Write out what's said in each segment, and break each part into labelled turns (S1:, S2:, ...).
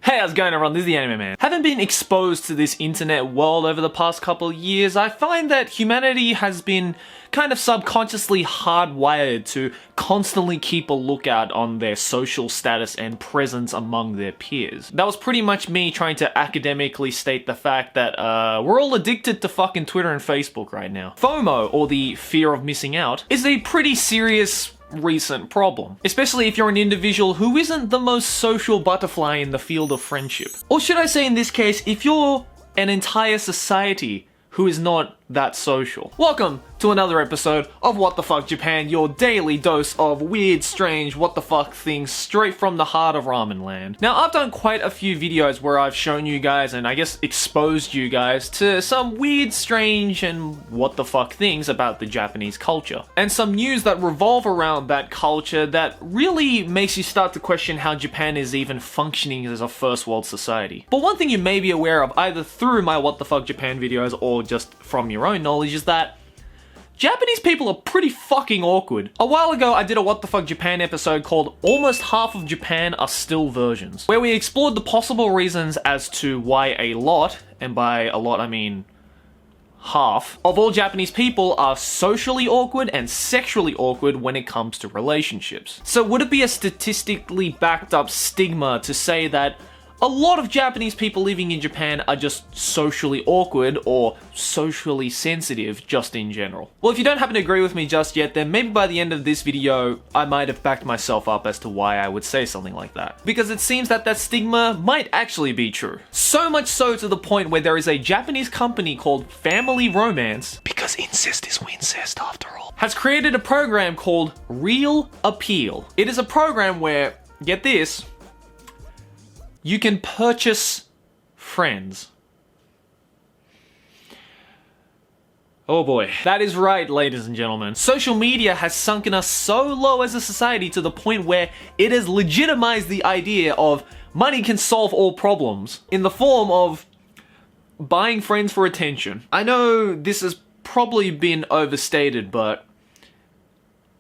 S1: Hey, how's it going everyone? This is the Anime Man. Having been exposed to this internet world over the past couple of years, I find that humanity has been kind of subconsciously hardwired to constantly keep a lookout on their social status and presence among their peers. That was pretty much me trying to academically state the fact that we're all addicted to fucking Twitter and Facebook right now. FOMO, or the fear of missing out, is a pretty serious recent problem, especially if you're an individual who isn't the most social butterfly in the field of friendship. Or should I say in this case, if you're an entire society who is not that social. Welcome to another episode of What the Fuck Japan, your daily dose of weird, strange, what the fuck things straight from the heart of ramen land. Now, I've done quite a few videos where I've shown you guys and I guess exposed you guys to some weird, strange, and what the fuck things about the Japanese culture. And some news that revolve around that culture that really makes you start to question how Japan is even functioning as a first world society. But one thing you may be aware of either through my What the Fuck Japan videos or just from your own knowledge is that Japanese people are pretty fucking awkward. A while ago, I did a What the Fuck Japan episode called Almost Half of Japan Are Still Virgins, where we explored the possible reasons as to why a lot, and by a lot I mean half, of all Japanese people are socially awkward and sexually awkward when it comes to relationships. So would it be a statistically backed up stigma to say that a lot of Japanese people living in Japan are just socially awkward or socially sensitive just in general? Well, if you don't happen to agree with me just yet, then maybe by the end of this video, I might have backed myself up as to why I would say something like that. Because it seems that that stigma might actually be true. So much so to the point where there is a Japanese company called Family Romance, because incest is wincest after all, has created a program called Real Appeal. It is a program where, get this, you can purchase friends. Oh boy. That is right, ladies and gentlemen. Social media has sunken us so low as a society to the point where it has legitimized the idea of money can solve all problems in the form of buying friends for attention. I know this has probably been overstated, but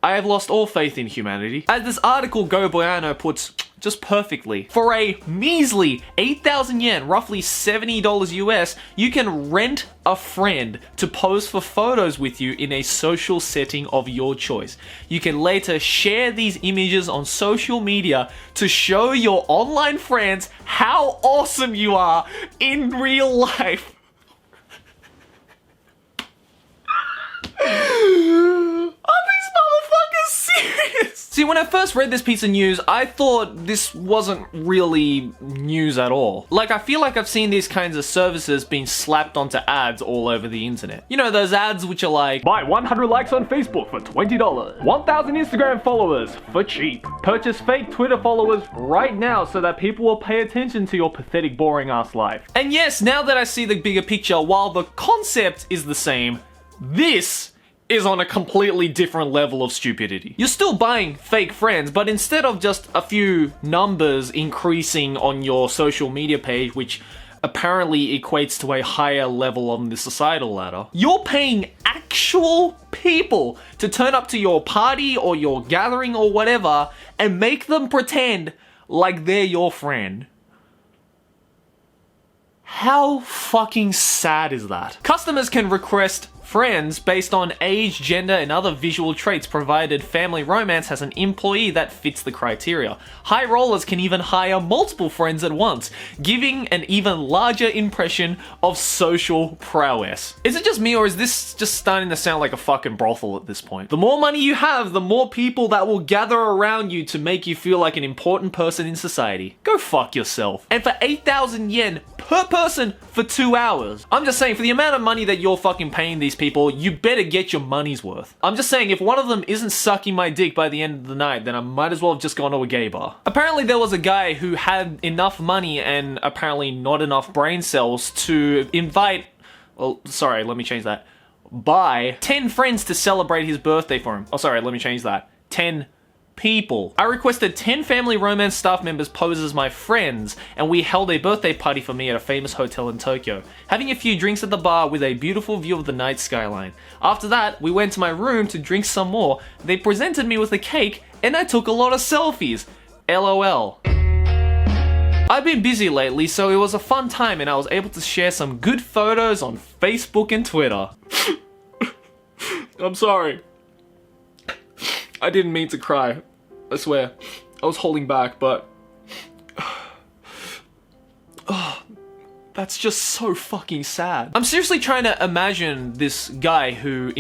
S1: I have lost all faith in humanity. As this article Go Boyano puts just perfectly, for a measly 8,000 yen, roughly $70 US, you can rent a friend to pose for photos with you in a social setting of your choice. You can later share these images on social media to show your online friends how awesome you are in real life. See, when I first read this piece of news, I thought this wasn't really news at all. Like, I feel like I've seen these kinds of services being slapped onto ads all over the internet. You know, those ads which are like, buy 100 likes on Facebook for $20, 1,000 Instagram followers for cheap, purchase fake Twitter followers right now so that people will pay attention to your pathetic, boring ass life. And yes, now that I see the bigger picture, while the concept is the same, this is on a completely different level of stupidity. You're still buying fake friends, but instead of just a few numbers increasing on your social media page, which apparently equates to a higher level on the societal ladder, you're paying actual people to turn up to your party or your gathering or whatever and make them pretend like they're your friend. How fucking sad is that? Customers can request friends based on age, gender, and other visual traits, provided Family Romance has an employee that fits the criteria. High rollers can even hire multiple friends at once, giving an even larger impression of social prowess. Is it just me, or is this just starting to sound like a fucking brothel at this point? The more money you have, the more people that will gather around you to make you feel like an important person in society. Go fuck yourself. And for 8,000 yen per person for 2 hours. I'm just saying, for the amount of money that you're fucking paying these people, you better get your money's worth. I'm just saying, if one of them isn't sucking my dick by the end of the night, then I might as well have just gone to a gay bar. Apparently there was a guy who had enough money and apparently not enough brain cells to invite, well, sorry, let me change that, buy 10 friends to celebrate his birthday for him. Oh, sorry, let me change that. 10 people. I requested 10 Family Romance staff members pose as my friends, and we held a birthday party for me at a famous hotel in Tokyo, having a few drinks at the bar with a beautiful view of the night skyline. After that, we went to my room to drink some more. They presented me with a cake, and I took a lot of selfies. LOL. I've been busy lately, so it was a fun time and I was able to share some good photos on Facebook and Twitter. I'm sorry. I didn't mean to cry. I swear. I was holding back, but... Oh, that's just so fucking sad. I'm seriously trying to imagine this guy who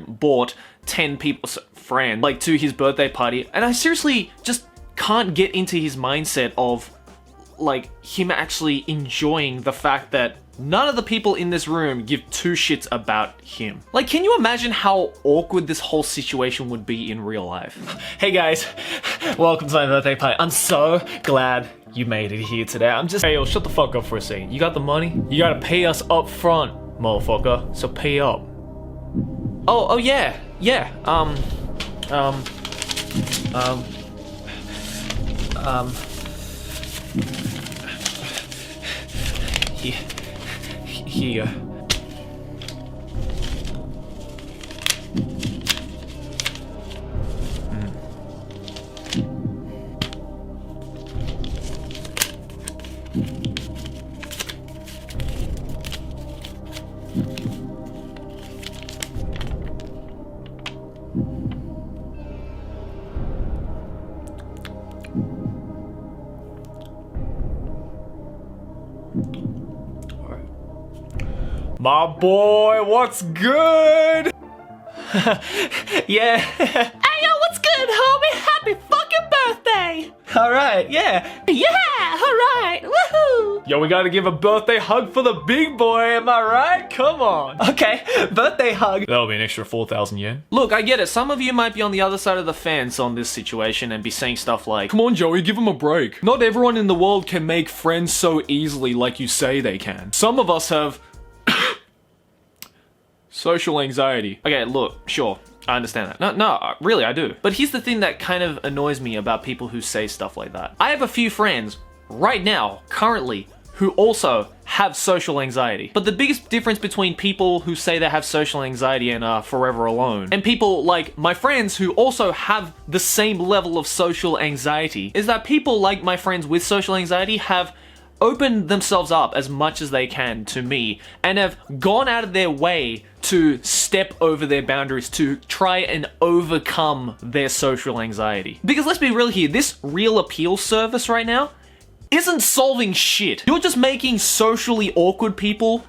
S1: bought 10 people's friends, like, to his birthday party, and I seriously just can't get into his mindset of, like, him actually enjoying the fact that none of the people in this room give two shits about him. Like, can you imagine how awkward this whole situation would be in real life? Hey guys, welcome to my birthday party. I'm so glad you made it here today. Hey yo, shut the fuck up for a second. You got the money? You gotta pay us up front, motherfucker. So pay up. Oh yeah, yeah. Here. My boy, what's good? Yeah.
S2: Hey yo, what's good, homie? Happy fucking birthday!
S1: Alright, yeah.
S2: Yeah, alright, woohoo!
S1: Yo, we gotta give a birthday hug for the big boy, am I right? Come on. Okay, birthday hug. That'll be an extra 4,000 yen. Look, I get it. Some of you might be on the other side of the fence on this situation and be saying stuff like, come on, Joey, give him a break. Not everyone in the world can make friends so easily like you say they can. Some of us have social anxiety. Okay, look, sure, I understand that. No, really, I do. But here's the thing that kind of annoys me about people who say stuff like that. I have a few friends right now, currently, who also have social anxiety. But the biggest difference between people who say they have social anxiety and are forever alone, and people like my friends who also have the same level of social anxiety, is that people like my friends with social anxiety have opened themselves up as much as they can to me and have gone out of their way to step over their boundaries to try and overcome their social anxiety. Because let's be real here, this Real Appeal service right now isn't solving shit. You're just making socially awkward people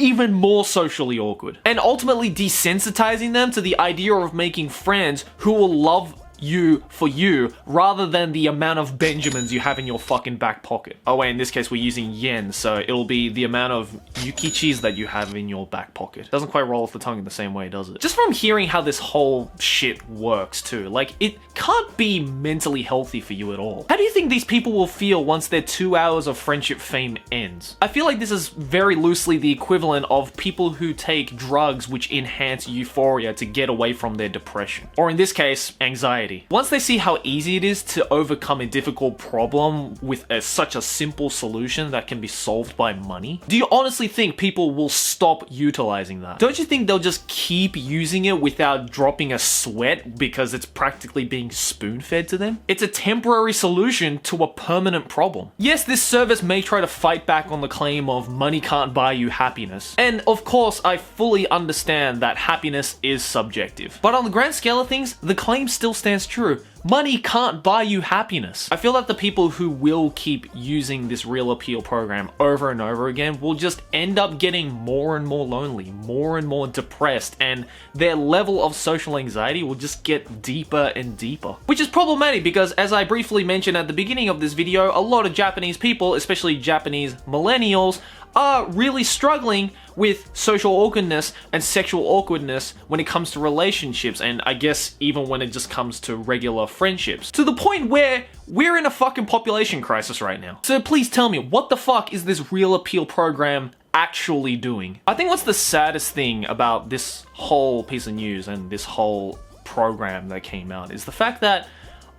S1: even more socially awkward, and ultimately desensitizing them to the idea of making friends who will love you for you rather than the amount of Benjamins you have in your fucking back pocket. Oh wait, in this case we're using yen, so it'll be the amount of yukishis that you have in your back pocket. Doesn't quite roll off the tongue in the same way, does it? Just from hearing how this whole shit works too, like, it can't be mentally healthy for you at all. How do you think these people will feel once their 2 hours of friendship fame ends? I feel like this is very loosely the equivalent of people who take drugs which enhance euphoria to get away from their depression. Or in this case, anxiety. Once they see how easy it is to overcome a difficult problem with such a simple solution that can be solved by money, do you honestly think people will stop utilizing that? Don't you think they'll just keep using it without dropping a sweat because it's practically being spoon-fed to them? It's a temporary solution to a permanent problem. Yes, this service may try to fight back on the claim of money can't buy you happiness. And of course, I fully understand that happiness is subjective. But on the grand scale of things, the claim still stands true. Money can't buy you happiness. I feel that the people who will keep using this Real Appeal program over and over again will just end up getting more and more lonely, more and more depressed, and their level of social anxiety will just get deeper and deeper. Which is problematic because, as I briefly mentioned at the beginning of this video, a lot of Japanese people, especially Japanese millennials, are really struggling with social awkwardness and sexual awkwardness when it comes to relationships, and I guess even when it just comes to regular friendships. To the point where we're in a fucking population crisis right now. So please tell me, what the fuck is this Real Appeal program actually doing? I think what's the saddest thing about this whole piece of news and this whole program that came out is the fact that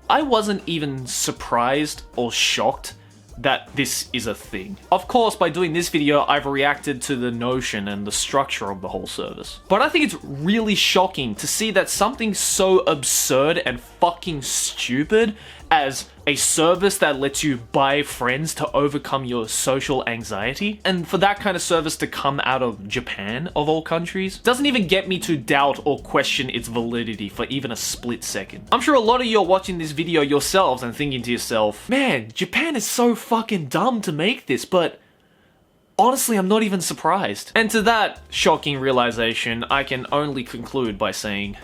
S1: I wasn't even surprised or shocked that this is a thing. Of course, by doing this video, I've reacted to the notion and the structure of the whole service. But I think it's really shocking to see that something so absurd and fucking stupid as a service that lets you buy friends to overcome your social anxiety. And for that kind of service to come out of Japan, of all countries, doesn't even get me to doubt or question its validity for even a split second. I'm sure a lot of you are watching this video yourselves and thinking to yourself, man, Japan is so fucking dumb to make this, but honestly, I'm not even surprised. And to that shocking realization, I can only conclude by saying,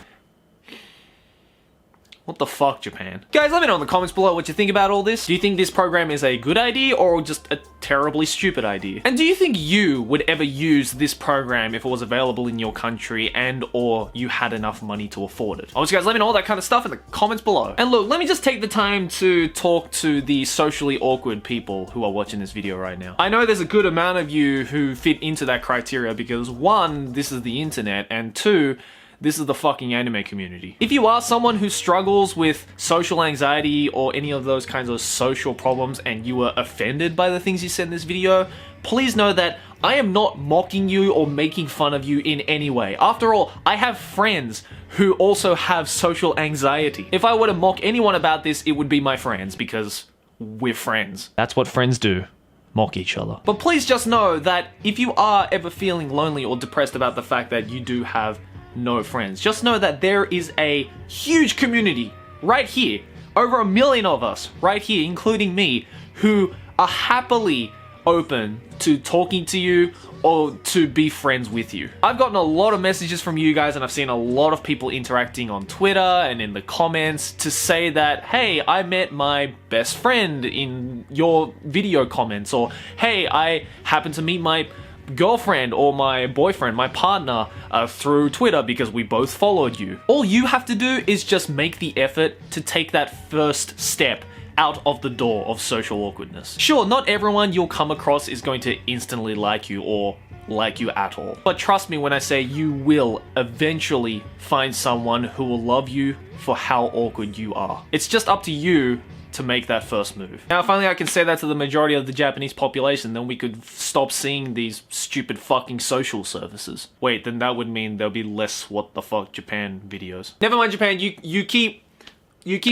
S1: what the fuck, Japan? Guys, let me know in the comments below what you think about all this. Do you think this program is a good idea or just a terribly stupid idea? And do you think you would ever use this program if it was available in your country and or you had enough money to afford it? Also, guys, let me know all that kind of stuff in the comments below. And look, let me just take the time to talk to the socially awkward people who are watching this video right now. I know there's a good amount of you who fit into that criteria because one, this is the internet, and two, this is the fucking anime community. If you are someone who struggles with social anxiety or any of those kinds of social problems and you were offended by the things you said in this video, please know that I am not mocking you or making fun of you in any way. After all, I have friends who also have social anxiety. If I were to mock anyone about this, it would be my friends because we're friends. That's what friends do. Mock each other. But please just know that if you are ever feeling lonely or depressed about the fact that you do have no friends, just know that there is a huge community right here, over 1 million of us right here, including me, who are happily open to talking to you or to be friends with you. I've gotten a lot of messages from you guys and I've seen a lot of people interacting on Twitter and in the comments to say that, hey, I met my best friend in your video comments, or hey, I happened to meet my girlfriend or my boyfriend, my partner, through Twitter because we both followed you. All you have to do is just make the effort to take that first step out of the door of social awkwardness. Sure, not everyone you'll come across is going to instantly like you or like you at all. But trust me when I say you will eventually find someone who will love you for how awkward you are. It's just up to you to make that first move. Now, if only I can say that to the majority of the Japanese population, then we could stop seeing these stupid fucking social services. Wait, then that would mean there'll be less what the fuck Japan videos. Never mind, Japan, you keep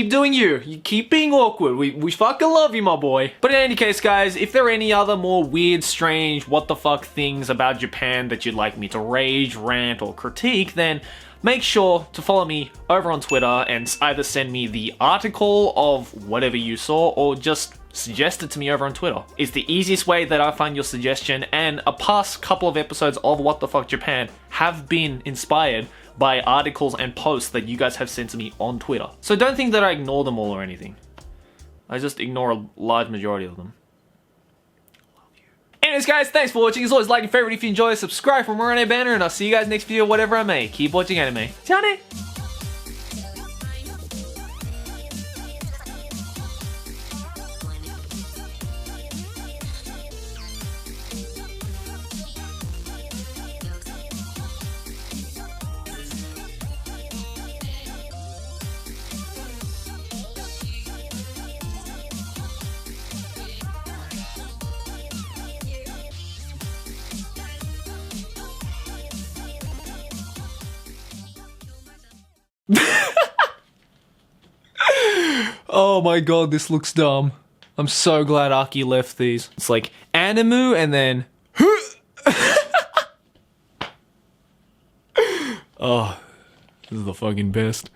S1: doing you. You keep being awkward. We fucking love you, my boy. But in any case, guys, if there are any other more weird, strange, what the fuck things about Japan that you'd like me to rage, rant, or critique, then make sure to follow me over on Twitter and either send me the article of whatever you saw or just suggest it to me over on Twitter. It's the easiest way that I find your suggestion, and a past couple of episodes of What the Fuck Japan have been inspired by articles and posts that you guys have sent to me on Twitter. So don't think that I ignore them all or anything. I just ignore a large majority of them. Anyways, guys, thanks for watching. As always, like and favorite if you enjoy, subscribe for more anime banner, and I'll see you guys next video, whatever I make. Keep watching anime. Johnny! Oh my god, this looks dumb. I'm so glad Aki left these. It's like Animu and then oh, this is the fucking best.